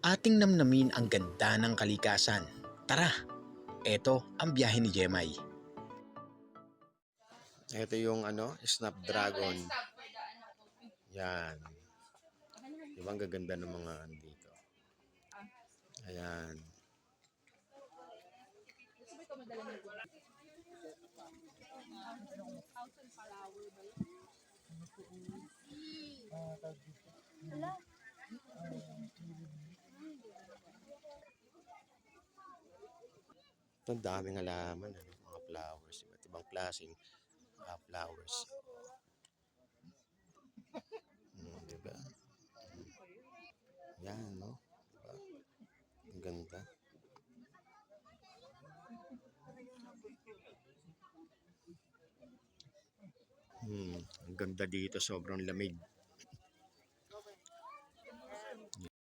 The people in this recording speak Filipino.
Ating namnamin ang ganda ng kalikasan. Tara, eto ang biyahe ni Jemay. Ito yung Snapdragon. Yan. Diba ang gaganda ng mga dito. Ayan. Ito ang daming halaman, mga flowers, iba't ibang klaseng flowers. Diba? Yan, no? Diba? Ang ganda. Ang ganda dito, sobrang lamig.